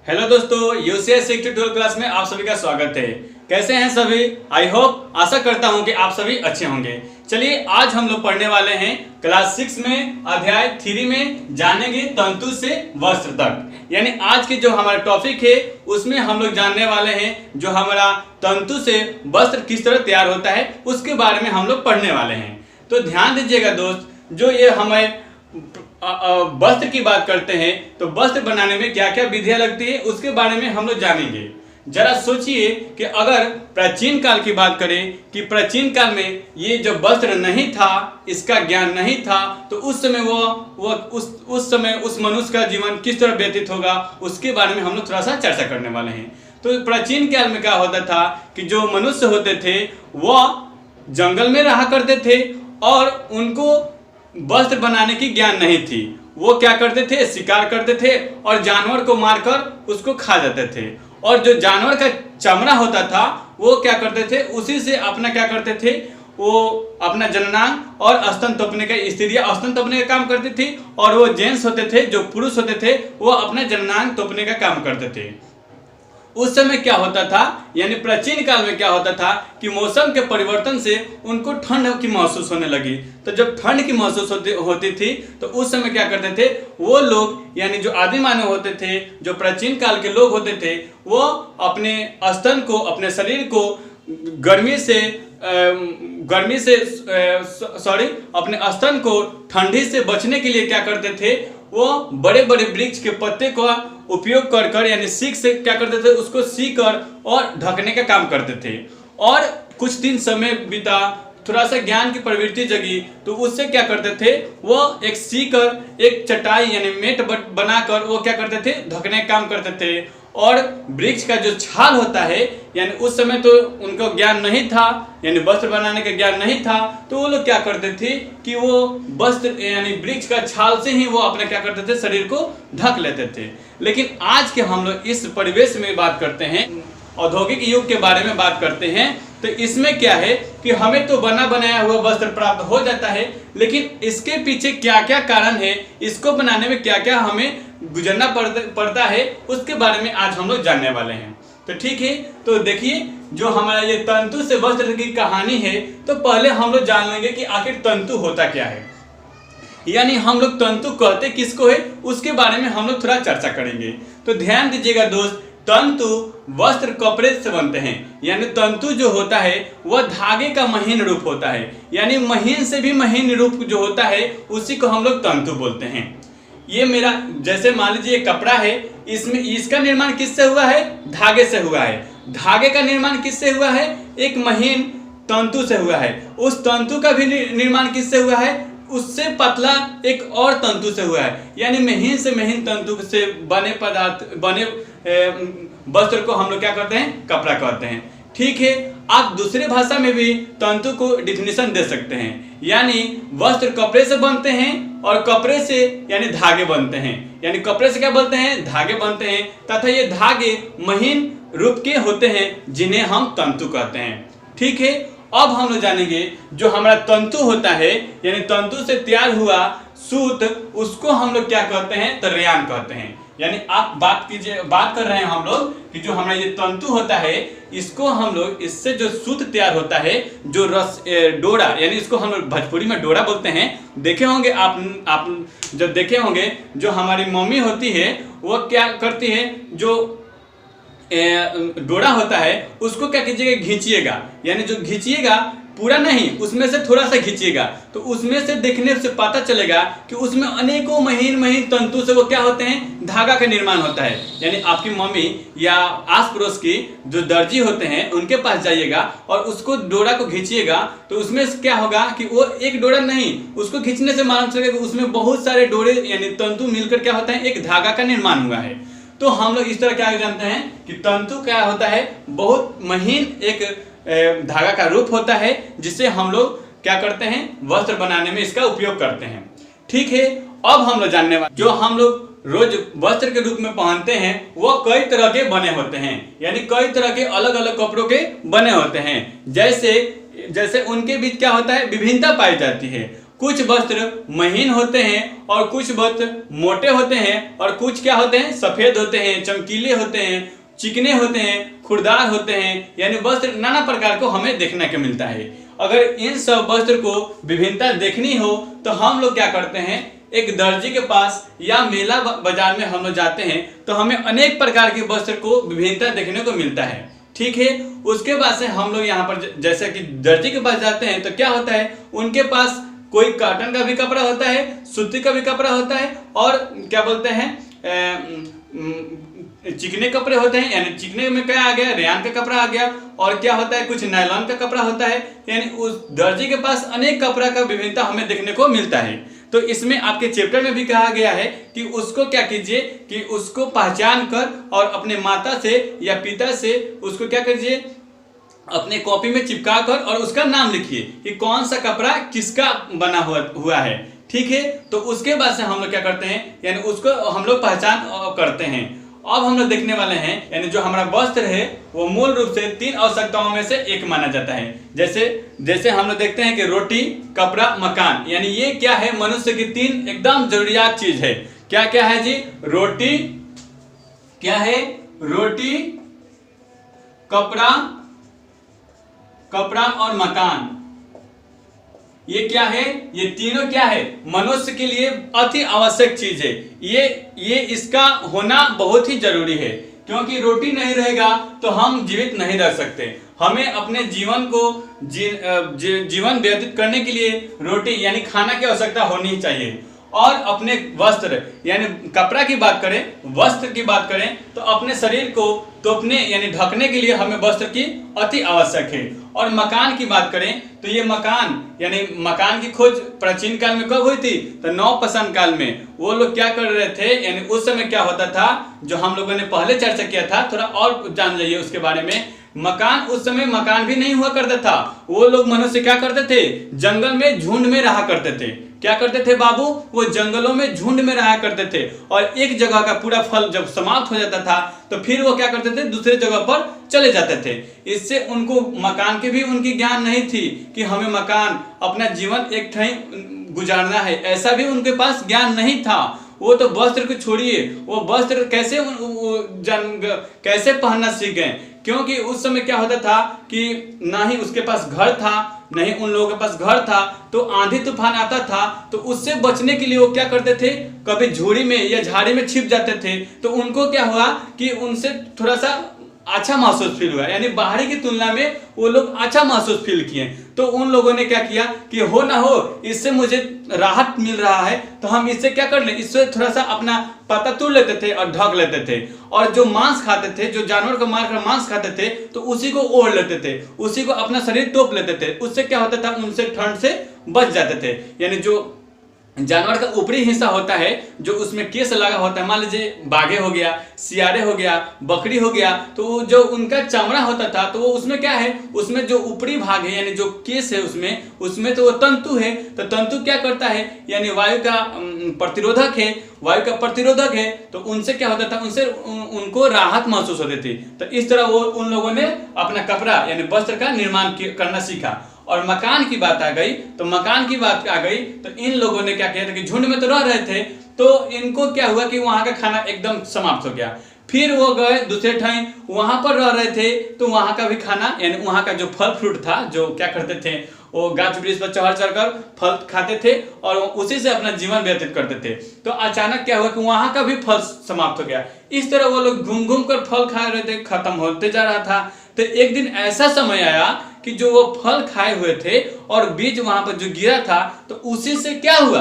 Hello दोस्तों, UCS 12 class में आप सभी का स्वागत है। कैसे हैं सभी? आई होप, आशा करता हूं कि आप सभी अच्छे होंगे। चलिए, आज हम लोग पढ़ने वाले हैं क्लास 6 में अध्याय 3 में जानेंगे तंतु से वस्त्र तक। यानी आज की जो हमारा टॉपिक है उसमें हम लोग जानने वाले हैं जो हमारा तंतु से वस्त्र किस तरह तैयार होता है उसके बारे में हम लोग पढ़ने वाले हैं। तो ध्यान दीजिएगा दोस्त, जो ये हमें वस्त्र की बात करते हैं तो वस्त्र बनाने में क्या क्या विधियां लगती है उसके बारे में हम लोग जानेंगे। जरा सोचिए कि अगर प्राचीन काल की बात करें कि प्राचीन काल में ये जो वस्त्र नहीं था, इसका ज्ञान नहीं था, तो उस समय उस समय उस मनुष्य का जीवन किस तरह व्यतीत होगा उसके बारे में हम लोग थोड़ा सा चर्चा करने वाले हैं। तो प्राचीन काल में क्या होता था कि जो मनुष्य होते थे वह जंगल में रहा करते थे और उनको वस्त्र बनाने की ज्ञान नहीं थी। वो क्या करते थे, शिकार करते थे और जानवर को मारकर उसको खा जाते थे। और जो जानवर का चमड़ा होता था वो क्या करते थे, उसी से अपना क्या करते थे, वो अपना जननांग और स्तन तोपने का, स्त्रियां स्तन तोपने का काम करती थी और वो जेंट्स होते थे, जो पुरुष होते थे, वो अपना जननांग तोपने का काम करते थे। उस समय क्या होता था, यानी प्राचीन काल में क्या होता था कि मौसम के परिवर्तन से उनको ठंड की महसूस होने लगी। तो जब ठंड की महसूस होती थी तो उस समय क्या करते थे वो लोग, यानी जो आदि मानव होते थे, जो प्राचीन काल के लोग होते थे, वो अपने स्तन को, अपने शरीर को गर्मी से अपने स्तन को ठंडी से बचने के लिए क्या करते थे, वो बड़े बड़े वृक्ष के पत्ते का उपयोग कर यानी सीख से क्या करते थे, उसको सी कर और ढकने का काम करते थे। और कुछ दिन समय बीता, थोड़ा सा ज्ञान की प्रवृत्ति जगी, तो उससे क्या करते थे, वो एक सीकर एक चटाई यानी मेट बनाकर वो क्या करते थे, ढकने का काम करते थे। और वृक्ष का जो छाल होता है, यानी उस समय तो उनको ज्ञान नहीं था, यानी वस्त्र बनाने का ज्ञान नहीं था, तो वो लोग क्या करते थे कि वो वस्त्र यानी वृक्ष का छाल से ही वो अपने क्या करते थे, शरीर को ढक लेते थे। लेकिन आज के हम लोग इस परिवेश में बात करते हैं, औद्योगिक युग के बारे में बात करते हैं, तो इसमें क्या है कि हमें तो बना बनाया हुआ वस्त्र प्राप्त हो जाता है, लेकिन इसके पीछे क्या क्या कारण है, इसको बनाने में क्या क्या हमें गुजरना पड़ता है, उसके बारे में आज हम लोग जानने वाले हैं। तो ठीक है, तो देखिए, जो हमारा ये तंतु से वस्त्र की कहानी है, तो पहले हम लोग जान लेंगे कि आखिर तंतु होता क्या है, यानी हम लोग तंतु कहते किसको है उसके बारे में हम लोग थोड़ा चर्चा करेंगे। तो ध्यान दीजिएगा दोस्त, तंतु वस्त्र कपड़े से बनते हैं, यानी तंतु जो होता है वह धागे का महीन रूप होता है, यानी महीन से भी महीन रूप जो होता है उसी को हम लोग तंतु बोलते हैं। ये मेरा, जैसे मान लीजिए कपड़ा है, इसमें इसका निर्माण किससे हुआ है, धागे से हुआ है। धागे का निर्माण किससे हुआ है, एक महीन तंतु से हुआ है। उस तंतु का भी निर्माण किससे हुआ है, उससे पतला एक और तंतु से हुआ है, यानी महीन से महीन तंतु से बने पदार्थ, बने वस्त्र को हम लोग क्या करते हैं, कपड़ा कहते हैं। ठीक है, आप दूसरी भाषा में भी तंतु को डिफिनेशन दे सकते हैं, यानी वस्त्र कपड़े से बनते हैं और कपड़े से यानी धागे बनते हैं, यानी कपड़े से क्या बनते हैं, धागे बनते हैं, तथा ये धागे महीन रूप के होते हैं जिन्हें हम तंतु कहते हैं। ठीक है, अब हम लोग जानेंगे जो हमारा तंतु होता है, यानी तंतु से तैयार हुआ सूत, उसको हम लोग क्या कहते हैं, तो रेयान कहते हैं। यानी आप बात कर रहे हैं हम लोग कि जो हमारा ये तंतु होता है, इसको हम लोग, इससे जो सूत तैयार होता है, जो डोरा, यानी इसको हम लोग भोजपुरी में डोरा बोलते हैं। देखे होंगे आप जब देखे होंगे, जो हमारी मम्मी होती है वो क्या करती है, जो डोरा होता है उसको क्या कीजिएगा, घींचिएगा, यानी जो घींचिएगा पूरा नहीं, उसमें से थोड़ा सा खींचिएगा, तो उसमें से देखने से पता चलेगा कि उसमें अनेकों महीन महीन तंतु से वो क्या होते हैं, धागा का निर्माण होता है। यानी आपकी मम्मी या आस पड़ोस की जो दर्जी होते हैं उनके पास जाइएगा और उसको डोरा को खींचिएगा, तो उसमें क्या होगा कि वो एक डोरा नहीं, उसको खींचने से मालूम चलेगा कि उसमें बहुत सारे डोरे यानी तंतु मिलकर क्या होता है, एक धागा का निर्माण हुआ है। तो हम लोग इस तरह क्या जानते हैं कि तंतु क्या होता है, बहुत महीन एक धागा का रूप होता है, जिससे हम लोग क्या करते हैं, वस्त्र बनाने में इसका उपयोग करते हैं। ठीक है, अब हम लोग जानने वाले, जो हम लोग रोज वस्त्र के रूप में पहनते हैं वो कई तरह के बने होते हैं, यानी कई तरह के अलग अलग कपड़ों के बने होते हैं। जैसे उनके बीच क्या होता है, विभिन्नता पाई जाती है। कुछ वस्त्र महीन होते हैं और कुछ वस्त्र मोटे होते हैं और कुछ क्या होते हैं, सफेद होते हैं, चमकीले होते हैं, चिकने होते हैं, खुरदार होते हैं। यानी वस्त्र नाना प्रकार को हमें देखने को मिलता है। अगर इन सब वस्त्र को विभिन्नता देखनी हो तो हम लोग क्या करते हैं, एक दर्जी के पास या मेला बाजार में हम लोग जाते हैं तो हमें अनेक प्रकार के वस्त्र को विभिन्नता देखने को मिलता है। ठीक है, उसके बाद से हम लोग यहाँ पर जैसे कि दर्जी के पास जाते हैं तो क्या होता है, उनके पास कोई कॉटन का भी कपड़ा होता है, सूती का भी कपड़ा होता है और क्या बोलते हैं चिकने कपड़े होते हैं। यानी चिकने में क्या आ गया, रेयान का कपड़ा आ गया। और क्या होता है, कुछ नायलॉन का कपड़ा होता है। यानी उस दर्जी के पास अनेक कपड़ा का विभिन्नता हमें देखने को मिलता है। तो इसमें आपके चैप्टर में भी कहा गया है कि उसको क्या कीजिए कि उसको पहचान कर और अपने माता से या पिता से उसको क्या कीजिए, अपने कॉपी में चिपका कर और उसका नाम लिखिए कि कौन सा कपड़ा किसका बना हुआ है। ठीक है, तो उसके बाद से हम लोग क्या करते हैं, यानी उसको हम लोग पहचान करते हैं। अब हम लोग देखने वाले हैं, यानी जो हमारा वस्त्र है वो मूल रूप से 3 आवश्यकताओं में से एक माना जाता है। जैसे हम लोग देखते हैं कि रोटी, कपड़ा, मकान, यानी ये क्या है, मनुष्य की 3 एकदम जरूरियात चीज है। क्या क्या है जी, रोटी क्या है, रोटी, कपड़ा और मकान। ये क्या है, ये तीनों क्या है, मनुष्य के लिए अति आवश्यक चीज है। ये इसका होना बहुत ही जरूरी है, क्योंकि रोटी नहीं रहेगा तो हम जीवित नहीं रह सकते। हमें अपने जीवन को जीवन व्यतीत करने के लिए रोटी यानी खाना की आवश्यकता होनी चाहिए। और अपने वस्त्र यानी कपड़ा की बात करें, वस्त्र की बात करें तो अपने शरीर को तोपने यानी ढकने के लिए हमें वस्त्र की अति आवश्यक है। और मकान की बात करें तो ये मकान यानी मकान की खोज प्राचीन काल में कब हुई थी, तो नवपाषाण काल में। वो लोग क्या कर रहे थे, यानी उस समय क्या होता था, जो हम लोगों ने पहले चर्चा किया था, थोड़ा और जान लीजिए उसके बारे में। मकान, उस समय मकान भी नहीं हुआ करता था। वो लोग मनुष्य क्या करते थे, जंगल में झुंड में रहा करते थे। क्या करते थे बाबू, वो जंगलों में झुंड में रहा करते थे। और एक जगह का पूरा फल जब समाप्त हो जाता था तो फिर वो क्या करते थे, दूसरे जगह पर चले जाते थे। इससे उनको मकान की भी उनकी ज्ञान नहीं थी कि हमें मकान अपना जीवन एक ठहीं गुजारना है, ऐसा भी उनके पास ज्ञान नहीं था। वो तो वस्त्र को छोड़िए, वो वस्त्र कैसे पहनना सीख गए, क्योंकि उस समय क्या होता था कि ना ही उसके पास घर था, नहीं उन लोगों के पास घर था। तो आंधी तूफान आता था तो उससे बचने के लिए वो क्या करते थे, कभी झोड़ी में या झाड़ी में छिप जाते थे। तो उनको क्या हुआ कि उनसे थोड़ा सा अच्छा महसूस फील हुआ, यानी बाहरी की तुलना में वो लोग अच्छा महसूस फील किए। तो उन लोगों ने क्या किया कि हो ना हो इससे मुझे राहत मिल रहा है तो हम इससे क्या कर लें, इससे थोड़ा सा अपना पत्ता तोड़ लेते थे और ढक लेते थे। और जो मांस खाते थे, जो जानवर को मारकर मांस खाते थे, तो उसी को ओढ़ लेते थे, उसी को अपना शरीर तोप लेते थे। उससे क्या होता था, उनसे ठंड से बच जाते थे। यानी जो जानवर का ऊपरी हिस्सा होता है, जो उसमें केस लगा होता है, मान लीजिए बाघे हो गया, सियारे हो गया, बकरी हो गया, तो जो उनका चमड़ा होता था तो वो उसमें क्या है, उसमें जो ऊपरी भाग है यानी जो केस है उसमें तो वो तंतु है। तो तंतु क्या करता है, यानी वायु का प्रतिरोधक है। तो उनसे क्या होता था, उनसे उनको राहत महसूस होती थी। तो इस तरह वो उन लोगों ने अपना कपड़ा यानी वस्त्र का निर्माण करना सीखा। और मकान की बात आ गई तो इन लोगों ने क्या किया था कि झुंड में तो रह रहे थे, तो इनको क्या हुआ कि वहां का खाना एकदम समाप्त हो गया। फिर वो गए दूसरे ठाई, वहां पर रह रहे थे तो वहां का भी खाना यानी वहां का जो फल फ्रूट था, जो क्या करते थे, वो गाछ वृक्ष पर चढ़कर फल खाते थे और उसी से अपना जीवन व्यतीत करते थे। तो अचानक क्या हुआ कि वहां का भी फल समाप्त हो गया। इस तरह वो लोग घूम घूम कर फल खा रहे थे, खत्म होते जा रहा था। तो एक दिन ऐसा समय आया कि जो वो फल खाए हुए थे और बीज वहां पर जो गिरा था, तो उसी से क्या हुआ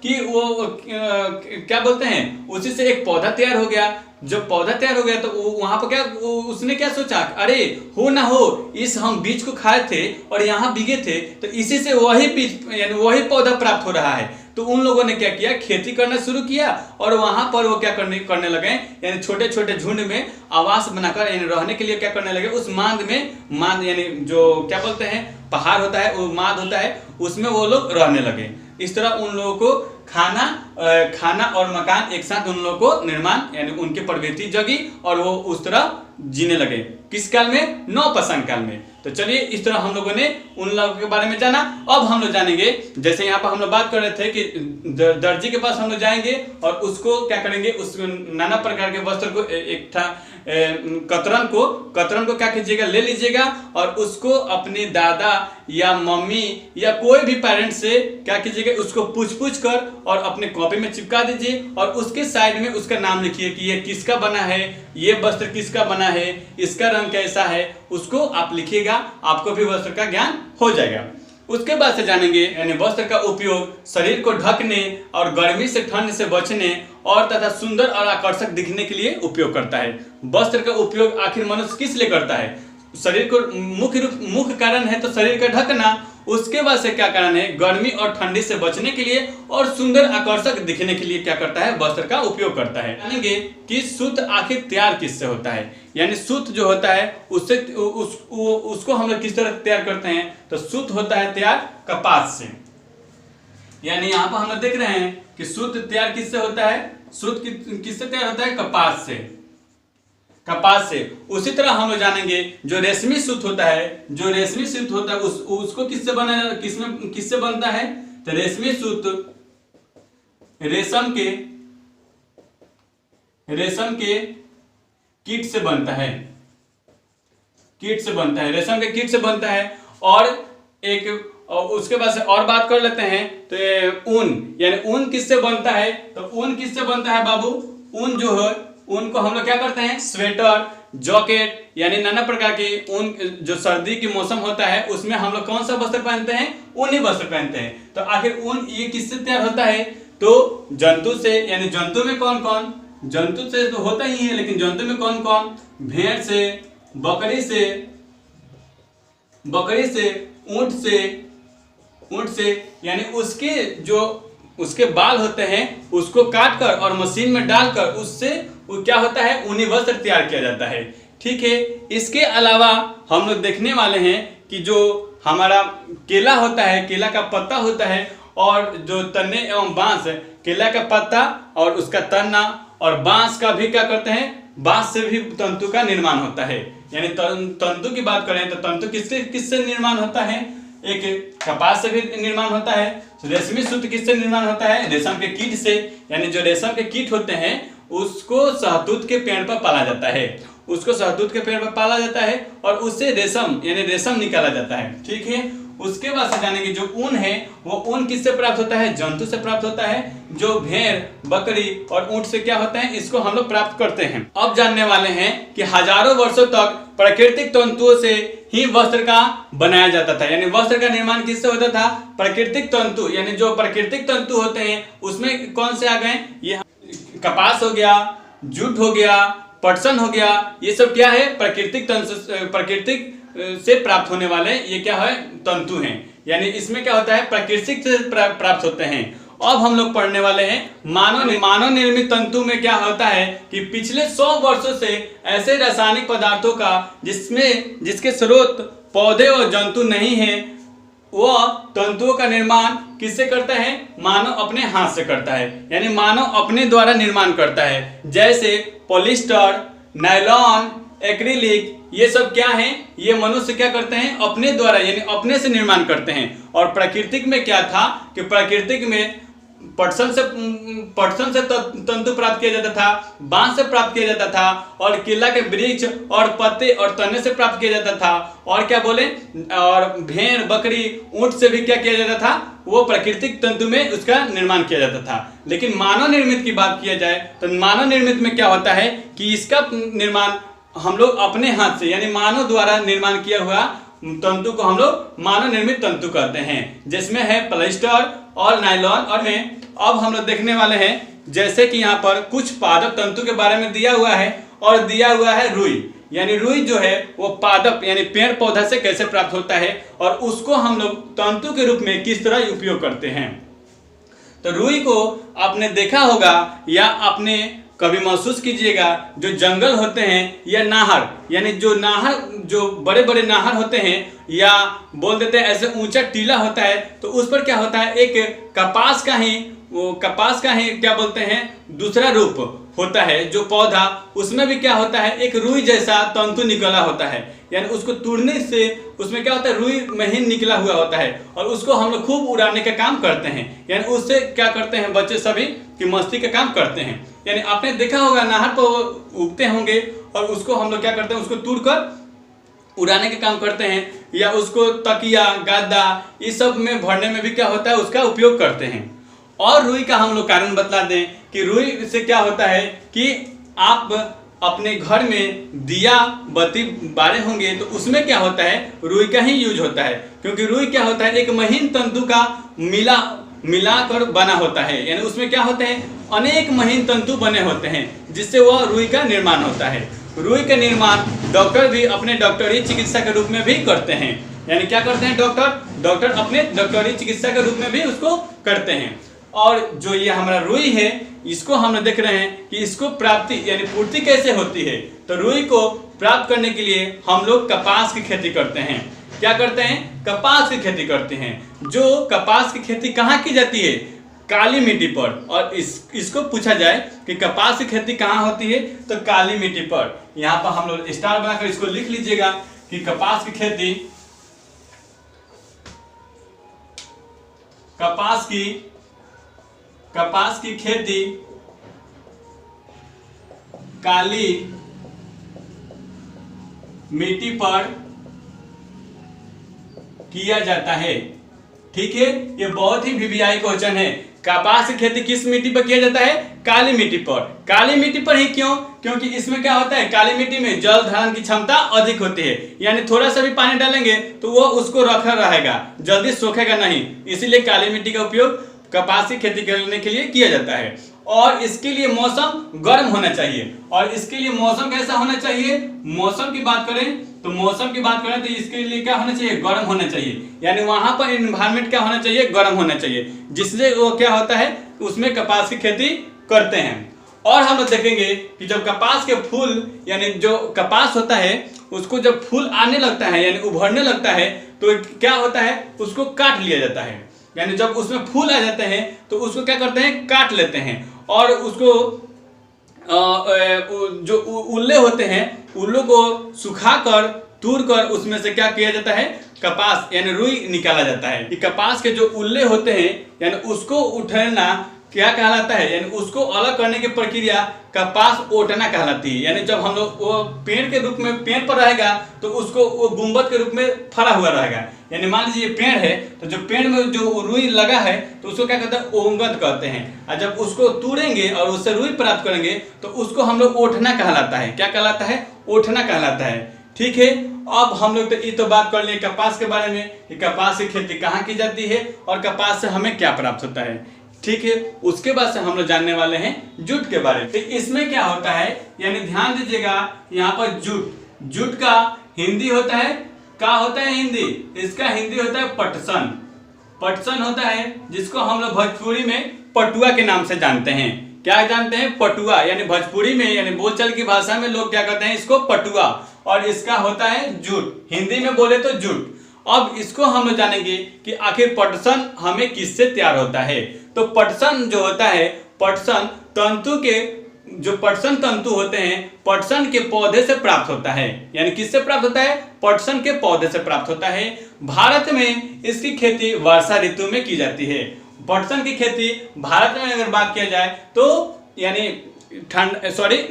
कि वो क्या बोलते हैं, उसी से एक पौधा तैयार हो गया। जब पौधा तैयार हो गया तो वहां पर क्या उसने क्या सोचा, अरे हो ना हो इस हम बीज को खाए थे और यहाँ बिगे थे, तो इसी से वही बीज यानी वही पौधा प्राप्त हो रहा है। तो उन लोगों ने क्या किया, खेती करना शुरू किया और वहां पर वो क्या करने लगे, यानी छोटे छोटे झुंड में आवास बनाकर यानी रहने के लिए क्या करने लगे, उस मांद यानी जो क्या बोलते हैं पहाड़ होता है, वो मांद होता है, उसमें वो लोग रहने लगे। इस तरह उन लोगों को खाना और मकान एक साथ उन लोगों को निर्माण यानी उनकी प्रवृत्ति जगी और वो उस तरह जीने लगे। किस काल में? नवपाषाण काल में। तो चलिए इस तरह हम लोगों ने उन लोगों के बारे में जाना। अब हम लोग जानेंगे, जैसे यहाँ पर हम लोग बात कर रहे थे कि दर्जी के पास हम लोग जाएंगे और उसको क्या करेंगे, उस नाना प्रकार के वस्त्र को एक था कतरन को क्या कीजिएगा, ले लीजिएगा और उसको अपने दादा या मम्मी या कोई भी पेरेंट्स से क्या कीजिएगा, उसको पूछ कर और अपने कॉपी में चिपका दीजिए और उसके साइड में उसका नाम लिखिए कि ये किसका बना है, ये वस्त्र किसका बना है, इसका रंग कैसा है, उसको आप लिखिएगा, आपको भी वस्त्र का ज्ञान हो जाएगा। उसके बाद से जानेंगे यानी वस्त्र का उपयोग शरीर को ढकने और गर्मी से ठंड से बचने और तथा सुंदर और आकर्षक दिखने के लिए उपयोग करता है। वस्त्र का उपयोग आखिर मनुष्य किस लिए करता है? शरीर को मुख्य कारण है तो शरीर का ढकना, उसके बाद से क्या कारण है, गर्मी और ठंडी से बचने के लिए और सुंदर आकर्षक दिखने के लिए क्या करता है, वस्त्र का उपयोग करता है। जानेंगे कि सूत आखिर तैयार किससे होता है, यानी सूत जो होता है उससे उसको हम लोग किस तरह तैयार करते हैं, तो सूत होता है तैयार कपास से। यानी यहाँ पर हम लोग देख रहे हैं कि सूत तैयार किससे होता है, सूत किससे तैयार होता है, कपास से। कपास से। उसी तरह हम लोग जानेंगे जो रेशमी सूत होता है, जो रेशमी सूत होता है उसको किससे बनता है, तो रेशमी सूत रेशम के कीट से बनता है, रेशम के कीट से बनता है। और उसके बाद से और बात कर लेते हैं तो ऊन, यानी ऊन किससे बनता है, तो ऊन किससे बनता है बाबू, ऊन जो है ऊन को हम लोग क्या करते हैं, स्वेटर, जैकेट यानी नाना प्रकार की ऊन, जो सर्दी की मौसम होता है उसमें हम लोग कौन सा वस्त्र पहनते हैं, ऊनी वस्त्र पहनते हैं। तो आखिर ऊन ये किससे तैयार होता है, तो जंतु से। यानी जंतु में कौन कौन, जंतु से तो होता ही है, लेकिन जंतु में कौन कौन, भेड़ से, बकरी से, ऊंट से, यानी उसके बाल होते हैं उसको काट कर और मशीन में डालकर उससे वो क्या होता है, ऊनी वस्त्र तैयार किया जाता है। ठीक है। इसके अलावा हम लोग देखने वाले हैं कि जो हमारा केला होता है, केला का पत्ता होता है और जो तने एवं बांस, केला का पत्ता और उसका तना और बांस का भी क्या करते हैं, बांस से भी तंतु का निर्माण होता है। यानी तंतु की बात करें तो तंतु किससे निर्माण होता है, एक कपास से भी निर्माण होता है। रेशमी सूत किससे निर्माण होता है, रेशम के कीट से। यानी जो रेशम के कीट होते हैं उसको शहतूत के पेड़ पर पाला जाता है, और उससे रेशम यानी रेशम निकाला जाता है। ठीक है। उसके बाद से जानेंगे जो ऊन है वो ऊन किससे प्राप्त होता है, जंतु से प्राप्त होता है। जो भेड़, बकरी और ऊंट से क्या होता है, इसको हम लोग प्राप्त करते हैं। अब जानने वाले हैं कि हजारों वर्षों तक प्राकृतिक तंतुओं से ही वस्त्र का बनाया जाता था। यानी वस्त्र का निर्माण किससे होता था, प्राकृतिक तंतु। यानी जो प्राकृतिक तंतु होते हैं उसमें कौन से आ गए, ये कपास हो गया, जूट हो गया, पटसन हो गया, ये सब क्या है, प्राकृतिक से प्राप्त होने वाले ये क्या है, तंतु हैं। यानी इसमें क्या होता है, प्राकृतिक से प्राप्त होते हैं। अब हम लोग पढ़ने वाले हैं मानव निर्मित तंतु में क्या होता है कि पिछले 100 वर्षों से ऐसे रासायनिक पदार्थों का जिसके स्रोत पौधे और जंतु नहीं है, वह तंतुओं का निर्माण किससे करता है, मानव अपने हाथ से करता है। यानी मानव अपने द्वारा निर्माण करता है। जैसे पॉलिस्टर, नायलॉन, एक्रिलिक, ये सब क्या है, ये मनुष्य क्या करते हैं, अपने द्वारा यानी अपने से निर्माण करते हैं। और प्राकृतिक में क्या था कि प्राकृतिक में पटसन से तंतु प्राप्त किया जाता था, बांस से प्राप्त किया जाता था, और केला के वृक्ष और पत्ते और तने से प्राप्त किया जाता था। और क्या बोले, और भेड़, बकरी, ऊंट से भी क्या किया जाता था, वो प्राकृतिक तंतु में उसका निर्माण किया जाता था। लेकिन मानव निर्मित की बात किया जाए तो मानव निर्मित में क्या होता है कि इसका निर्माण हम लोग अपने हाथ से यानी मानव द्वारा निर्माण किया हुआ तंतु को हम लोग मानव निर्मित तंतु कहते हैं, जिसमें है पॉलिस्टर और नायलॉन। और में अब हम लोग देखने वाले हैं जैसे कि यहाँ पर कुछ पादप तंतु के बारे में दिया हुआ है, और दिया हुआ है रुई। यानी रुई जो है वो पादप यानी पेड़ पौधा से कैसे प्राप्त होता है और उसको हम लोग तंतु के रूप में किस तरह उपयोग करते हैं। तो रुई को आपने देखा होगा या आपने कभी महसूस कीजिएगा, जो जंगल होते हैं या नाहर, यानी जो बड़े बड़े नाहर होते हैं या बोल देते हैं ऐसे ऊंचा टीला होता है, तो उस पर क्या होता है, एक कपास का ही क्या बोलते हैं दूसरा रूप, होता है जो पौधा, उसमें भी क्या होता है, एक रुई जैसा तंतु निकला होता है, यानी उसको तोड़ने से उसमें क्या होता है, रुई महीन निकला हुआ होता है और उसको हम लोग खूब उड़ाने का काम करते हैं। यानी उससे क्या करते हैं बच्चे सभी कि मस्ती का काम करते हैं। यानी आपने देखा होगा नहर पर उगते होंगे और उसको हम लोग क्या करते हैं, उसको तोड़कर उड़ाने के काम करते हैं, या उसको तकिया गद्दा इस सब में भरने में भी क्या होता है, उसका उपयोग करते हैं। और रुई का हम लोग कारण बतला दें कि रुई से क्या होता है कि आप अपने घर में दिया बत्ती बारे होंगे तो उसमें क्या होता है, रुई का ही यूज होता है, क्योंकि रुई क्या होता है, एक महीन तंतु का मिलाकर बना होता है। यानी उसमें क्या होते हैं, अनेक महीन तंतु बने होते हैं जिससे वह रुई का निर्माण होता है। रुई का निर्माण डॉक्टर भी अपने डॉक्टरी चिकित्सा के रूप में भी करते हैं। यानी क्या करते हैं, डॉक्टर अपने डॉक्टरी चिकित्सा के रूप में भी उसको करते हैं। और जो ये हमारा रुई है, इसको हम देख रहे हैं कि इसको प्राप्ति यानी पूर्ति कैसे होती है। तो रुई को प्राप्त करने के लिए हम लोग कपास की खेती करते हैं। क्या करते हैं, कपास की खेती करते हैं। जो कपास की खेती कहाँ की जाती है, काली मिट्टी पर। और इसको पूछा जाए कि कपास की खेती कहाँ होती है, तो काली मिट्टी पर। यहाँ पर हम लोग स्टार बनाकर इसको लिख लीजिएगा कि कपास की खेती, कपास की खेती काली मिट्टी पर किया जाता है। ठीक है, ये बहुत ही वीवीआई क्वेश्चन है। कपास की खेती किस मिट्टी पर किया जाता है, काली मिट्टी पर। काली मिट्टी पर ही क्यों, क्योंकि इसमें क्या होता है, काली मिट्टी में जल धारण की क्षमता अधिक होती है। यानी थोड़ा सा भी पानी डालेंगे तो वो उसको रखा रहेगा, जल्दी सूखेगा नहीं। इसीलिए काली मिट्टी का उपयोग कपास की खेती करने के लिए किया जाता है। और इसके लिए मौसम गर्म होना चाहिए। और इसके लिए मौसम कैसा होना चाहिए, मौसम की बात करें तो इसके लिए क्या होना चाहिए, गर्म होना चाहिए। यानी वहां पर एनवायरनमेंट क्या होना चाहिए, गर्म होना चाहिए, जिससे वो क्या होता है, उसमें कपास की खेती करते हैं। और हम लोग देखेंगे कि जब कपास के फूल यानी जो कपास होता है उसको जब फूल आने लगता है यानी उभरने लगता है तो क्या होता है, उसको काट लिया जाता है। यानी जब उसमें फूल आ जाते हैं तो उसको क्या करते हैं, काट लेते हैं। और उसको जो उल्ले होते हैं, उल्लों को सुखाकर तूरकर उसमें से क्या किया जाता है, कपास यानी रुई निकाला जाता है। कि कपास के जो उल्ले होते हैं यानी उसको उठना क्या कहलाता है, यानी उसको अलग करने की प्रक्रिया कपास ओटना कहलाती है। यानी जब हम लोग वो पेड़ के रूप में पेड़ पर रहेगा तो उसको वो गुंबद के रूप में फरा हुआ रहेगा। यानी मान लीजिए ये पेड़ है तो जो पेड़ में जो रुई लगा है तो उसको क्या कहते हैं, ओंगद कहते हैं। और जब उसको तोड़ेंगे और उससे रुई प्राप्त करेंगे तो उसको हम लोग ओठना कहलाता है। क्या कहलाता है, ओठना कहलाता है। ठीक है, अब हम लोग तो ये तो बात कर लिए कपास के बारे में कि कपास की खेती कहाँ की जाती है और कपास से हमें क्या प्राप्त होता है। ठीक है, उसके बाद से हम लोग जानने वाले हैं जूट के बारे में। तो इसमें क्या होता है, यानी ध्यान दीजिएगा, यहाँ पर जूट का हिंदी होता है, क्या होता है हिंदी, इसका हिंदी होता है पटसन होता है, जिसको हम लोग भोजपुरी में पटुआ के नाम से जानते हैं। क्या जानते हैं, पटुआ। यानी भोजपुरी में यानी बोलचाल की भाषा में लोग क्या कहते हैं, इसको पटुआ। और इसका होता है जूट, हिंदी में बोले तो जूट। अब इसको हम लोग जानेंगे कि आखिर पटसन हमें किससे तैयार होता है। तो पटसन जो होता है, पटसन तंतु के जो पटसन तंतु होते हैं पटसन के पौधे से प्राप्त होता है। यानी किससे प्राप्त होता है, पटसन के पौधे से प्राप्त होता है। भारत में इसकी खेती वर्षा ऋतु में की जाती है। पटसन की खेती भारत में अगर बात किया जाए तो यानी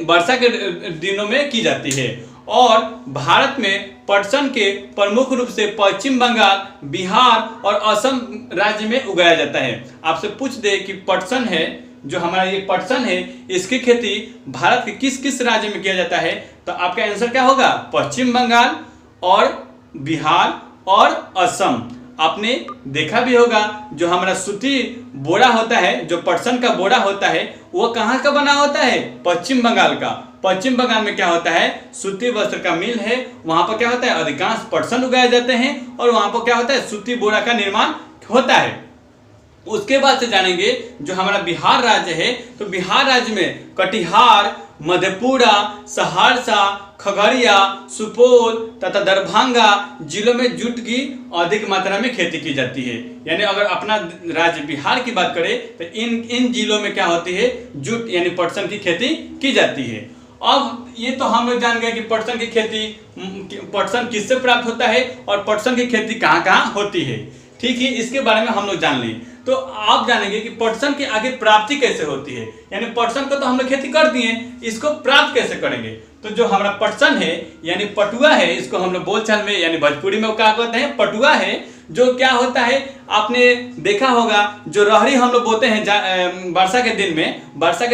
वर्षा के दिनों में की जाती है। और भारत में पटसन के प्रमुख रूप से पश्चिम बंगाल, बिहार और असम राज्य में उगाया जाता है। आपसे पूछ दे कि पटसन है, जो हमारा ये पटसन है, इसकी खेती भारत के किस किस राज्य में किया जाता है, तो आपका आंसर क्या होगा, पश्चिम बंगाल और बिहार और असम। आपने देखा भी होगा जो हमारा सूती बोरा होता है, जो पटसन का बोरा होता है, वो कहाँ का बना होता है, पश्चिम बंगाल का। पश्चिम बंगाल में क्या होता है, सूती वस्त्र का मिल है, वहां पर क्या होता है, अधिकांश पटसन उगाए जाते हैं और वहां पर क्या होता है, सूती बोरा का निर्माण होता है। उसके बाद से जानेंगे जो हमारा बिहार राज्य है, तो बिहार राज्य में कटिहार मधेपुरा, सहरसा, खगड़िया, सुपौल तथा दरभंगा जिलों में जूट की अधिक मात्रा में खेती की जाती है। यानी अगर अपना राज्य बिहार की बात करें तो इन जिलों में क्या होती है, जूट यानी पटसन की खेती की जाती है। अब ये तो हम लोग जान गए कि पटसन की खेती, पटसन किससे प्राप्त होता है और पटसन की खेती कहाँ कहाँ होती है। ठीक है, इसके बारे में हम लोग जान लें तो आप जानेंगे कि पटसन की आगे प्राप्ति कैसे होती है। यानी पटसन को तो हम लोग खेती कर दिए, इसको प्राप्त कैसे करेंगे। तो जो हमारा पटसन है यानी पटुआ है, इसको हम लोग बोलचाल में यानी भोजपुरी में क्या कहते हैं, पटुआ है। जो क्या होता है आपने देखा होगा, जो रहरी हम लोग बोते हैं वर्षा के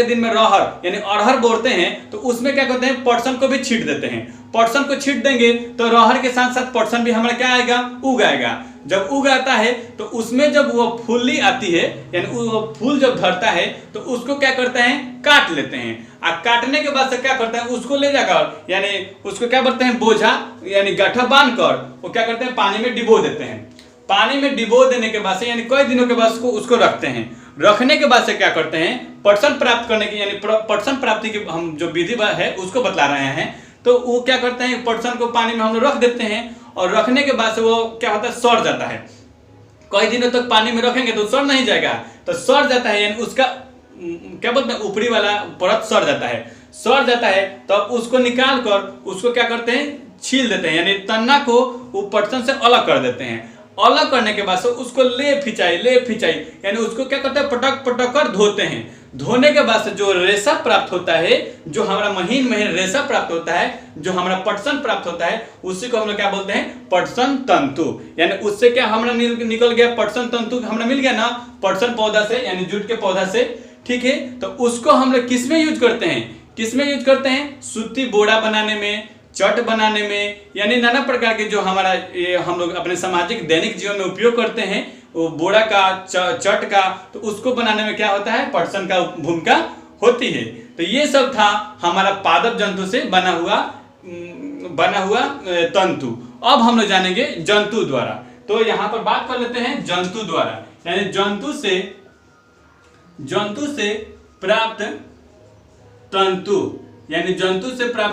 दिन में रहर यानी अरहर बोते हैं, तो उसमें क्या करते हैं, पटसन को भी छींट देते हैं। पटसन को छींट देंगे तो रहर के साथ साथ पटसन भी हमारा क्या आएगा, उग आएगा। जब उग आता है तो उसमें जब वो फूली आती है यानी वो फूल जब धरता है तो उसको क्या करते हैं, काट लेते हैं। और काटने के बाद से क्या करते हैं, उसको ले जाकर यानी उसको क्या करते हैं, बोझा यानी गट्ठा बांध कर वो क्या करते हैं, पानी में डिबो देते हैं। पानी में डिबो देने के बाद से यानी कई दिनों के बाद उसको रखते हैं। रखने के बाद से क्या करते हैं, पटसन प्राप्त करने की यानी पटसन प्राप्ति की हम जो विधि है उसको बतला रहे हैं। तो वो क्या करते हैं, पटसन को पानी में हम लोग रख देते हैं और रखने के बाद से वो क्या होता है, सड़ जाता है। कई दिनों तक पानी में रखेंगे तो सड़ नहीं जाएगा, तो सड़ जाता है यानी उसका क्या बोलते हैं, ऊपरी वाला परत सड़ जाता है। तो अब उसको निकाल कर उसको क्या करते हैं, छील देते हैं यानी तना को वो पटसन से अलग कर देते हैं। अलग करने के बाद से उसको ले फिंचाई यानी उसको क्या करते हैं, पटक कर धोते हैं। धोने के बाद से जो रेशा प्राप्त होता है, जो हमारा महीन रेशा प्राप्त होता है, जो हमारा पटसन प्राप्त होता है, उसी को हम लोग क्या बोलते हैं, पटसन तंतु। यानी उससे क्या हमारा निकल गया, पटसन तंतु हमारा मिल गया ना, पटसन पौधा से यानी जूट के पौधा से। ठीक है, तो उसको हम लोग किस में यूज करते हैं, सूती बोरा बनाने में, चट बनाने में, यानी नाना प्रकार के जो हमारा ये हम लोग अपने सामाजिक दैनिक जीवन में उपयोग करते हैं, वो बोरा का, चट का, तो उसको बनाने में क्या होता है, पटसन का भूमिका होती है। तो ये सब था हमारा पादप जंतु से बना हुआ तंतु। अब हम लोग जानेंगे जंतु द्वारा। तो यहाँ पर बात कर लेते हैं जंतु द्वारा, यानी जंतु से प्राप्त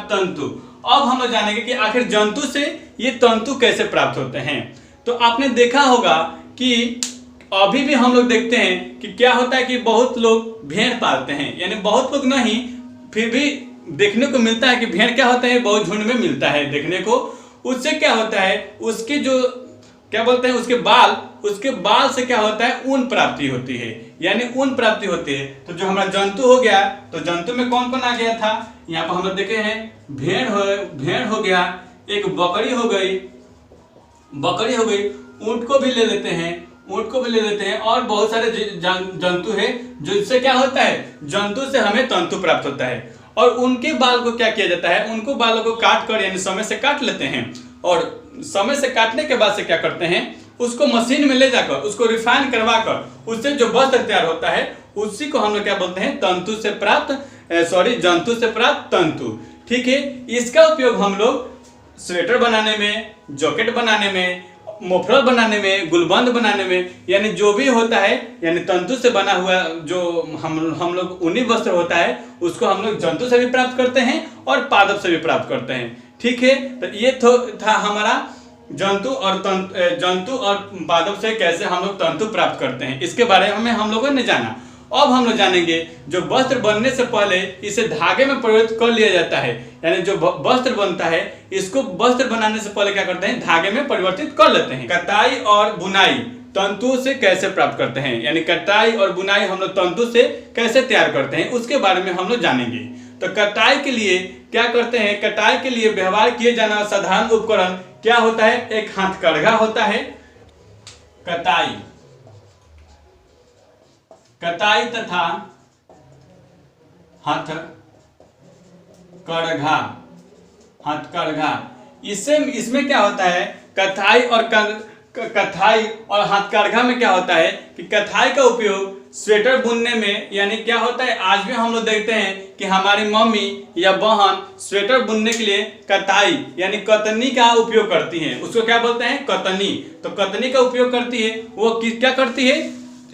तंतु। अब हम लोग जानेंगे कि आखिर जंतु से ये तंतु कैसे प्राप्त होते हैं। तो आपने देखा होगा कि अभी भी हम लोग देखते हैं कि क्या होता है कि बहुत लोग भेड़ पालते हैं, यानी बहुत लोग नहीं फिर भी देखने को मिलता है कि भेड़ क्या होता है, बहुत झुंड में मिलता है देखने को। उससे क्या होता है, उसके जो क्या बोलते हैं, उसके बाल से क्या होता है, ऊन प्राप्ति होती है, यानी ऊन प्राप्ति होती है। तो जो हमारा जंतु हो गया, तो जंतु में कौन कौन आ गया था, यहाँ पर हम लोग देखे हैं, भेड़ हो गया, एक बकरी हो गई, ऊंट को भी ले लेते हैं, और बहुत सारे जंतु है जिससे क्या होता है, जंतु से हमें तंतु प्राप्त होता है। और उनके बाल को क्या किया जाता है, उनको बालों को काट कर यानी समय से काट लेते हैं, और समय से काटने के बाद से क्या करते हैं, उसको मशीन में ले जाकर उसको रिफाइन करवा कर उससे जो वस्त्र तैयार होता है, उसी को हम लोग क्या बोलते हैं, जंतु से प्राप्त तंतु। ठीक है, इसका उपयोग हम लोग स्वेटर बनाने में, जैकेट बनाने में, मोफलर बनाने में, गुलबंद बनाने में, यानी जो भी होता है यानी तंतु से बना हुआ जो हम लोग ऊनी वस्त्र होता है, उसको हम लोग जंतु से भी प्राप्त करते हैं और पादप से भी प्राप्त करते हैं। ठीक है, तो ये था हमारा जंतु और पादप से कैसे हम लोग तंतु प्राप्त करते हैं, इसके बारे में हम लोगों ने जाना। अब हम लोग जानेंगे जो वस्त्र बनने से पहले इसे धागे में परिवर्तित कर लिया जाता है, यानी जो वस्त्र बनता है इसको वस्त्र बनाने से पहले क्या करते हैं, धागे में परिवर्तित कर लेते हैं। कटाई और बुनाई तंतु से कैसे प्राप्त करते हैं, यानी कटाई और बुनाई हम लोग तंतु से कैसे तैयार करते हैं, उसके बारे में हम लोग जानेंगे। तो कटाई के लिए क्या करते हैं, कटाई के लिए व्यवहार किए जाना साधारण उपकरण क्या होता है, एक हाथकड़घा होता है। कटाई तथा हाथकड़घा इसमें क्या होता है, कथाई और हाथकड़घा में क्या होता है कि कथाई का उपयोग स्वेटर बुनने में, यानी क्या होता है, आज भी हम लोग देखते हैं कि हमारी मम्मी या बहन स्वेटर बुनने के लिए कताई यानी कतनी का उपयोग करती हैं, उसको क्या बोलते हैं, कतनी। तो कतनी का उपयोग करती है, वो क्या करती है,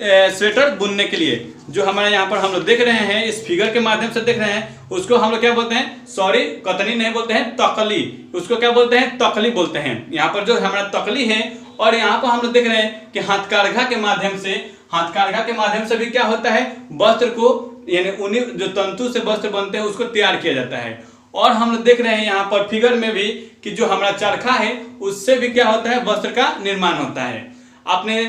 स्वेटर बुनने के लिए। जो हमारे यहाँ पर हम लोग देख रहे हैं, इस फिगर के माध्यम से देख रहे हैं, उसको हम लोग क्या बोलते हैं, सॉरी कतनी नहीं बोलते हैं, तकली, उसको क्या बोलते हैं, तकली बोलते हैं। यहाँ पर जो हमारा तकली है, और यहाँ पर हम लोग देख रहे हैं कि हाथकारघा के माध्यम से भी क्या होता है, वस्त्र को यानी उन्हीं जो तंतु से वस्त्र बनते हैं उसको तैयार किया जाता है। और हम लोग देख रहे हैं यहाँ पर फिगर में भी कि जो हमारा चरखा है उससे भी क्या होता है, वस्त्र का निर्माण होता है। आपने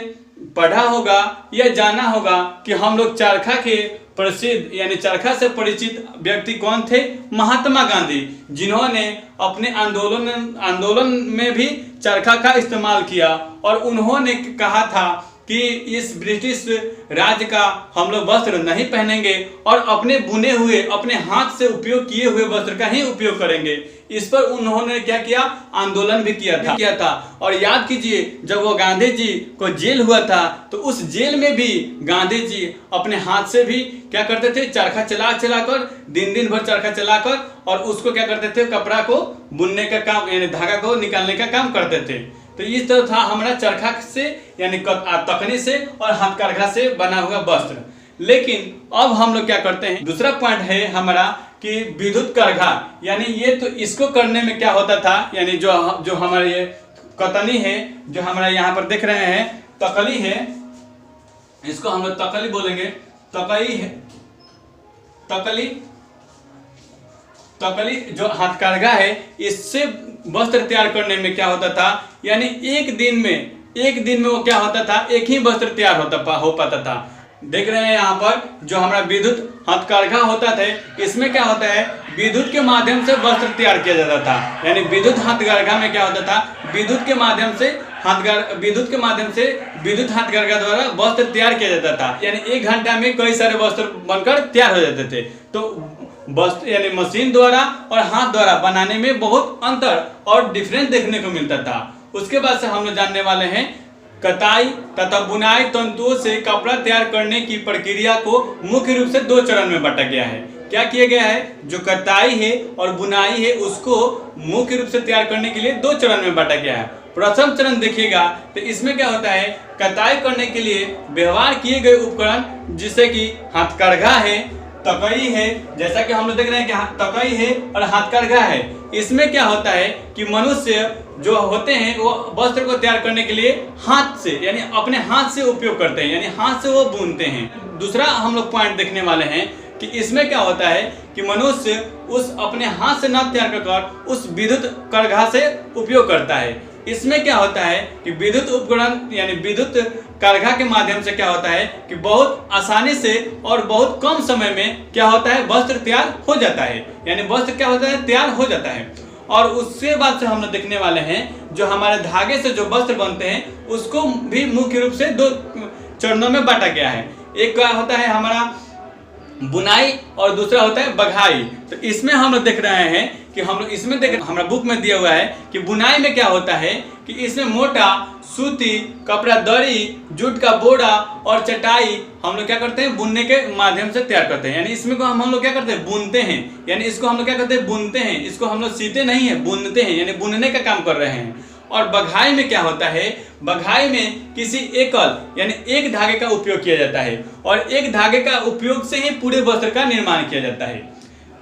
पढ़ा होगा या जाना होगा कि हम लोग चरखा के प्रसिद्ध यानी चरखा से परिचित व्यक्ति कौन थे, महात्मा गांधी, जिन्होंने अपने आंदोलन में भी चरखा का इस्तेमाल किया। और उन्होंने कहा था कि इस ब्रिटिश राज का हम लोग वस्त्र नहीं पहनेंगे और अपने बुने हुए, अपने हाथ से उपयोग किए हुए वस्त्र का ही उपयोग करेंगे। इस पर उन्होंने क्या किया, आंदोलन भी किया था। और याद कीजिए, जब वो गांधी जी को जेल हुआ था तो उस जेल में भी गांधी जी अपने हाथ से भी क्या करते थे, चरखा चलाकर दिन भर चरखा चलाकर और उसको क्या करते थे, कपड़ा को बुनने का काम यानी धागा को निकालने का काम करते थे। तो इस तरह था हमारा चरखा से यानी तकनी से और हाथकारघा से बना हुआ वस्त्र। लेकिन अब हम लोग क्या करते हैं, दूसरा पॉइंट है हमारा कि विद्युत करघा, यानी ये तो इसको करने में क्या होता था, यानी जो हमारे ये कतनी है, जो हमारा यहाँ पर देख रहे हैं तकली है, इसको हम लोग तकली बोलेंगे, तकई है, तकली जो हाथकारघा है, इससे वस्त्र तैयार करने में क्या होता था, यानी एक दिन में वो क्या होता था, एक ही वस्त्र तैयार हो पाता था। देख रहे हैं यहाँ पर जो हमारा विद्युत हाथकारघा होता था, इसमें क्या होता है, विद्युत के माध्यम से वस्त्र तैयार किया जाता था। यानी विद्युत हाथकारघा में क्या होता था, विद्युत के माध्यम से विद्युत हाथकारघा द्वारा वस्त्र तैयार किया जाता था। यानी 1 घंटा में कई सारे वस्त्र बनकर तैयार हो जाते थे। तो वस्त्र यानी मशीन द्वारा और हाथ द्वारा बनाने में बहुत अंतर और डिफरेंस देखने को मिलता था। उसके बाद से हम लोग जानने वाले हैं कताई तथा बुनाई तंतुओं से कपड़ा तैयार करने की प्रक्रिया को मुख्य रूप से 2 चरण में बांटा गया है। क्या किया गया है, जो कताई है और बुनाई है उसको मुख्य रूप से तैयार करने के लिए 2 चरण में बांटा गया है। प्रथम चरण देखिएगा तो इसमें क्या होता है, कताई करने के लिए व्यवहार किए गए उपकरण जैसे कि हाथकारघा है, तकई है, जैसा कि हम लोग देख रहे हैं कि तकई है और हाथकारघा है। इसमें क्या होता है कि मनुष्य जो होते हैं वो वस्त्र को तैयार करने के लिए हाथ से यानी अपने हाथ से उपयोग करते हैं, यानी हाथ से वो बुनते हैं। दूसरा हम लोग पॉइंट देखने वाले हैं कि इसमें क्या होता है कि मनुष्य उस अपने हाथ से न तैयार कर उस विद्युत करघा से उपयोग करता है। इसमें क्या होता है कि विद्युत उपकरण यानी विद्युत करघा के माध्यम से क्या होता है कि बहुत आसानी से और बहुत कम समय में क्या होता है, वस्त्र तैयार हो जाता है। यानी वस्त्र क्या होता है, तैयार हो जाता है। और उसके बाद से हम लोग देखने वाले हैं जो हमारे धागे से जो वस्त्र बनते हैं उसको भी मुख्य रूप से 2 चरणों में बांटा गया है। एक क्या होता है हमारा बुनाई और दूसरा होता है बघाई। तो इसमें हम लोग देख रहे हैं कि हम लोग इसमें हमारा बुक में दिया हुआ है कि बुनाई में क्या होता है कि इसमें मोटा सूती कपड़ा, दरी, जूट का बोरा और चटाई हम लोग क्या करते हैं, बुनने के माध्यम से तैयार करते हैं। यानी इसमें को हम लोग क्या करते हैं, बुनते हैं। यानी इसको हम लोग क्या करते हैं, बुनते हैं। इसको हम लोग सीते नहीं है, बुनते हैं, यानी बुनने का काम कर रहे हैं। और बघाई में क्या होता है, बघाई में किसी एकल यानी एक धागे का उपयोग किया जाता है और एक धागे का उपयोग से ही पूरे वस्त्र का निर्माण किया जाता है।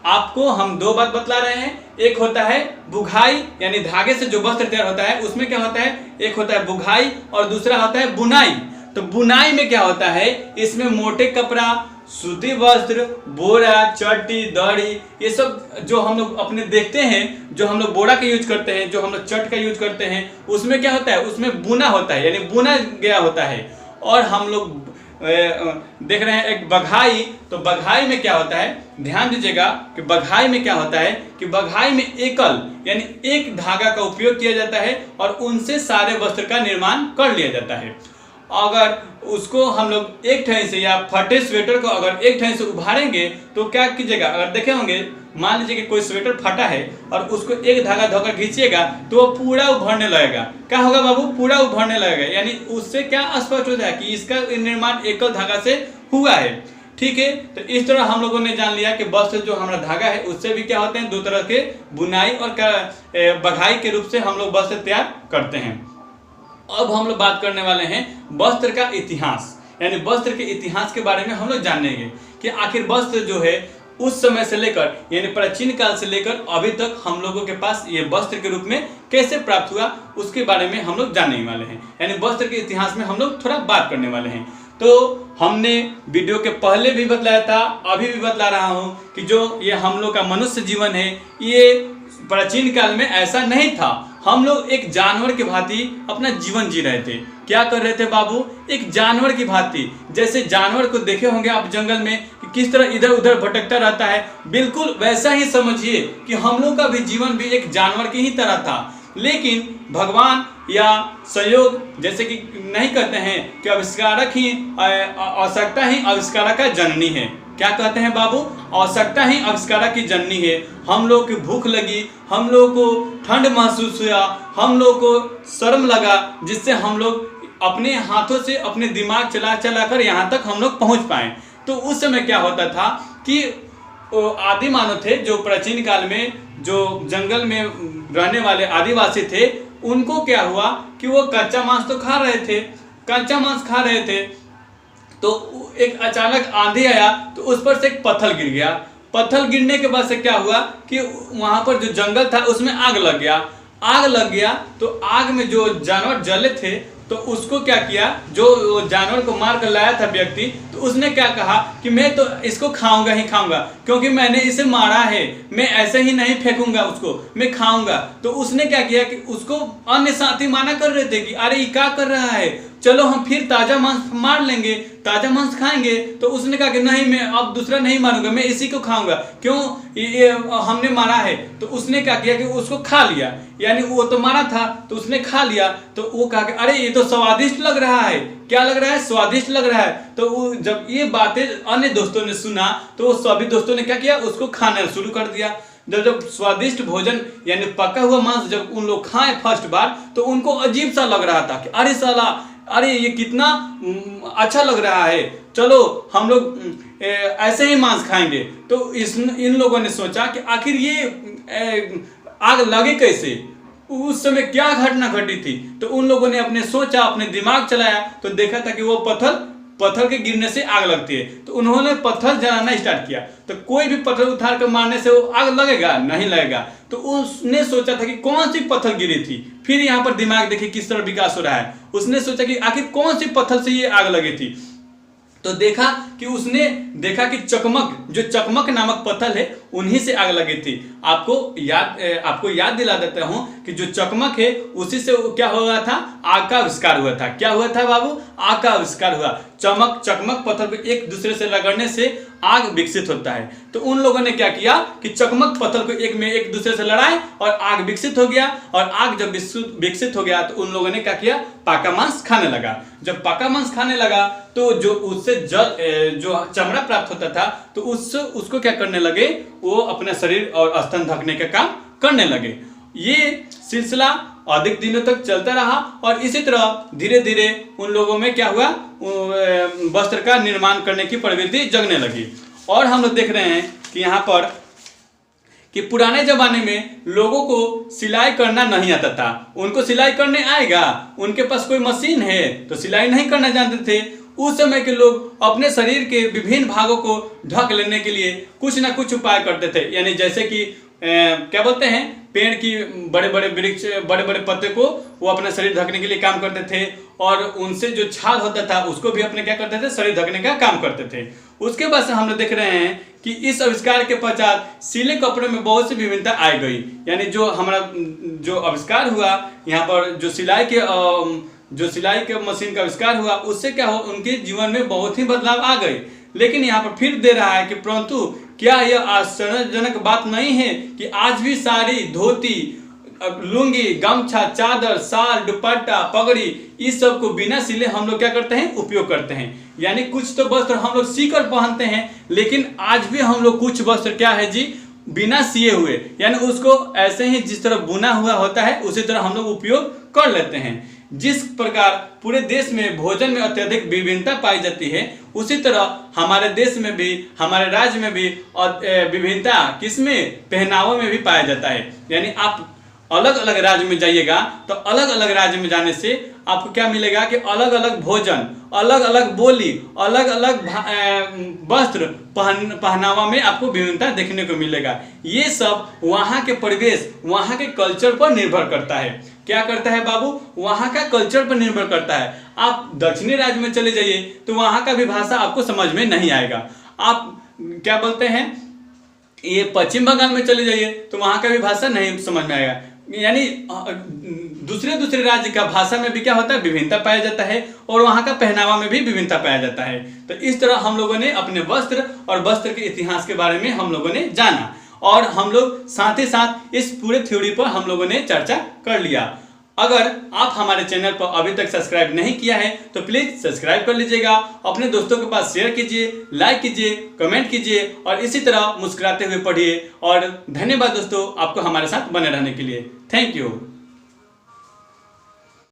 आपको हम 2 बात बतला रहे हैं, एक होता है बुघाई यानी धागे से जो वस्त्र तैयार होता है उसमें क्या होता है, एक होता है बुघाई और दूसरा होता है बुनाई। तो बुनाई में क्या होता है, इसमें मोटे कपड़ा, सूती वस्त्र, बोरा, चट्टी, दड़ी, ये सब जो हम लोग अपने देखते हैं, जो हम लोग बोरा का यूज करते हैं, जो हम लोग चट का यूज करते हैं, उसमें क्या होता है, उसमें बुना होता है यानी बुना गया होता है। और हम लोग देख रहे हैं एक बघाई। तो बघाई में क्या होता है, ध्यान दीजिएगा कि बघाई में क्या होता है कि बघाई में एकल यानी एक धागा का उपयोग किया जाता है और उनसे सारे वस्त्र का निर्माण कर लिया जाता है। अगर उसको हम लोग एक ठाई से या फटे स्वेटर को अगर एक ठाई से उभारेंगे तो क्या कीजिएगा, अगर देखे होंगे मान लीजिए कि कोई स्वेटर फटा है और उसको एक धागा धोकर खींचिएगा तो वो पूरा उभरने लगेगा। क्या होगा बाबू, पूरा उभरने लगेगा। यानी उससे क्या स्पष्ट हो जाए कि इसका निर्माण एकल धागा से हुआ है। ठीक है, तो इस तरह हम लोगों ने जान लिया कि वस्त्र जो हमारा धागा है उससे भी क्या होते हैं, 2 तरह के बुनाई और बघाई के रूप से हम लोग वस्त्र तैयार करते हैं। अब हम लोग बात करने वाले हैं वस्त्र का इतिहास। यानी वस्त्र के इतिहास के बारे में हम लोग जानेंगे कि आखिर वस्त्र जो है उस समय से लेकर यानी प्राचीन काल से लेकर अभी तक हम लोगों के पास ये वस्त्र के रूप में कैसे प्राप्त हुआ उसके बारे में हम लोग जानने वाले हैं। यानी वस्त्र के इतिहास में हम लोग थोड़ा बात करने वाले हैं। तो हमने वीडियो के पहले भी बतलाया था, अभी भी बतला रहा हूँ कि जो ये हम लोग का मनुष्य जीवन है ये प्राचीन काल में ऐसा नहीं था। हम लोग एक जानवर की भांति अपना जीवन जी रहे थे। क्या कर रहे थे बाबू? एक जानवर की भांति। जैसे जानवर को देखे होंगे आप जंगल में कि किस तरह इधर उधर भटकता रहता है, बिल्कुल वैसा ही समझिए कि हम लोग का भी जीवन भी एक जानवर की ही तरह था। लेकिन भगवान या संयोग जैसे कि नहीं कहते हैं कि आविष्कारक ही आवश्यकता ही आविष्कारक का जननी है। क्या कहते हैं बाबू? आवश्यकता ही आविष्कारक की जननी है। हम लोग की भूख लगी, हम लोग को ठंड महसूस हुआ, हम लोग को शर्म लगा, जिससे हम लोग अपने हाथों से अपने दिमाग चला चला कर यहाँ तक हम लोग पहुँच पाए। तो उस समय क्या होता था कि आदि मानव थे जो प्राचीन काल में जो जंगल में रहने वाले आदिवासी थे, उनको क्या हुआ कि वो कच्चा मांस तो खा रहे थे, कच्चा मांस खा रहे थे। तो एक अचानक आंधी आया तो उस पर से एक पत्थर गिर गया। पत्थर गिरने के बाद से क्या हुआ कि वहां पर जो जंगल था उसमें आग लग गया। आग लग गया तो आग में जो जानवर जले थे तो उसको क्या किया, जो जानवर को मार कर लाया था व्यक्ति, तो उसने क्या कहा कि मैं तो इसको खाऊंगा ही खाऊंगा, क्योंकि मैंने इसे मारा है, मैं ऐसे ही नहीं फेंकूंगा उसको, मैं खाऊंगा। तो उसने क्या किया कि उसको अन्य साथी माना कर रहे थे कि अरे ये क्या कर रहा है, चलो हम फिर ताजा मांस मार लेंगे, ताजा मांस खाएंगे। तो उसने कहा कि नहीं, मैं अब दूसरा नहीं मारूंगा, मैं इसी को खाऊंगा, क्यों ये हमने मारा है। तो उसने क्या किया कि उसको खा लिया, यानी वो तो मारा था तो उसने खा लिया। तो वो कहा कि अरे ये तो स्वादिष्ट लग रहा है। क्या लग रहा है? स्वादिष्ट लग रहा है। तो वो जब ये बातें अन्य दोस्तों ने सुना तो वो सभी दोस्तों ने क्या किया, उसको खाना शुरू कर दिया। जब स्वादिष्ट भोजन यानी पका हुआ मांस जब उन लोग खाए फर्स्ट बार तो उनको अजीब सा लग रहा था कि अरे साला, अरे ये कितना अच्छा लग रहा है, चलो हम लोग ऐसे ही मांस खाएंगे। तो इन लोगों ने सोचा कि आखिर ये आग लगे कैसे, उस समय क्या घटना घटी थी। तो उन लोगों ने अपने सोचा, अपने दिमाग चलाया तो देखा था कि वो पत्थर के गिरने से आग लगती है। तो उन्होंने पत्थर जलाना स्टार्ट किया। तो कोई भी पत्थर उठार कर मारने से वो आग लगेगा? नहीं लगेगा। तो उसने सोचा था कि कौन सी पत्थर गिरी थी। फिर यहाँ पर दिमाग देखिए किस तरह विकास हो रहा है। उसने सोचा कि आखिर कौन सी पत्थर से ये आग लगी थी। तो देखा कि उसने देखा कि चकमक नामक पत्थर है, उन्हीं से आग लगी थी। आपको याद दिला देता हूं कि जो चकमक है उसी से क्या हुआ था, आग का आविष्कार हुआ था। क्या हुआ था बाबू? आग का आविष्कार हुआ। चकमक पत्थर पे एक दूसरे से रगड़ने से आग विकसित होता है। तो उन लोगों ने क्या किया कि चकमक पत्थर को एक दूसरे से लड़ाए और आग विकसित हो गया। और आग जब विकसित हो गया तो उन लोगों ने क्या किया, पाका मांस खाने लगा। जब पाका मांस खाने लगा तो जो उससे जो चमड़ा प्राप्त होता था तो उसको क्या करने लगे, वो अपना शरीर और स्तन ढकने का काम करने लगे। ये सिलसिला अधिक दिनों तक चलता रहा और इसी तरह धीरे धीरे उन लोगों में क्या हुआ, वस्त्र का निर्माण करने की प्रवृत्ति जगने लगी। और हम लोग देख रहे हैं कि यहाँ पर कि पुराने जमाने में लोगों को सिलाई करना नहीं आता था। उनको सिलाई करने आएगा, उनके पास कोई मशीन है तो सिलाई नहीं करना जानते थे। उस समय के लोग अपने शरीर के विभिन्न भागों को ढक लेने के लिए कुछ ना कुछ उपाय करते थे। यानी जैसे कि क्या बोलते हैं, पेड़ की बड़े बड़े वृक्ष, बड़े बड़े पत्ते को वो अपना शरीर ढकने के लिए काम करते थे। और उनसे जो छाल होता था उसको भी अपने क्या करते थे, शरीर ढकने का काम करते थे। उसके बाद से हम लोग देख रहे हैं कि इस आविष्कार के पश्चात सिले कपड़े में बहुत सी विभिन्नता आ गई। यानी जो हमारा जो आविष्कार हुआ यहाँ पर, जो सिलाई के मशीन का आविष्कार हुआ, उससे क्या हुआ, उनके जीवन में बहुत ही बदलाव आ गए। लेकिन यहाँ पर फिर दे रहा है कि परंतु क्या यह आश्चर्यजनक बात नहीं है कि आज भी साड़ी, धोती, लुंगी, गमछा, चादर, शाल, दुपट्टा, पगड़ी, इस सब को बिना सिले हम लोग क्या करते हैं, उपयोग करते हैं। यानी कुछ तो वस्त्र हम लोग सीकर पहनते हैं, लेकिन आज भी हम लोग कुछ वस्त्र क्या है जी, बिना सिए हुए, यानी उसको ऐसे ही जिस तरह बुना हुआ होता है उसी तरह हम लोग उपयोग कर लेते हैं। जिस प्रकार पूरे देश में भोजन में अत्यधिक विभिन्नता पाई जाती है, उसी तरह हमारे देश में भी, हमारे राज्य में भी विभिन्नता किसमें, पहनावे में भी पाया जाता है। यानी आप अलग अलग राज्य में जाइएगा तो अलग अलग राज्य में जाने से आपको क्या मिलेगा कि अलग अलग भोजन, अलग अलग बोली, अलग अलग वस्त्र पहनावा में आपको विभिन्नता देखने को मिलेगा। ये सब वहाँ के परिवेश, वहाँ के कल्चर पर निर्भर करता है। क्या करता है बाबू? वहाँ का कल्चर पर निर्भर करता है। आप दक्षिणी राज्य में चले जाइए तो वहाँ का भी भाषा आपको समझ में नहीं आएगा। आप क्या बोलते हैं, ये पश्चिम बंगाल में चले जाइए तो वहाँ का भी भाषा नहीं समझ में आएगा। यानी दूसरे राज्य का भाषा में भी क्या होता है, विभिन्नता पाया जाता है, और वहाँ का पहनावा में भी विभिन्नता पाया जाता है। तो इस तरह हम लोगों ने अपने वस्त्र और वस्त्र के इतिहास के बारे में हम लोगों ने जाना, और हम लोग साथ ही साथ इस पूरे थ्योरी पर हम लोगों ने चर्चा कर लिया। अगर आप हमारे चैनल पर अभी तक सब्सक्राइब नहीं किया है तो प्लीज़ सब्सक्राइब कर लीजिएगा, अपने दोस्तों के पास शेयर कीजिए, लाइक कीजिए, कमेंट कीजिए, और इसी तरह मुस्कुराते हुए पढ़िए। और धन्यवाद दोस्तों आपको हमारे साथ बने रहने के लिए। Thank you.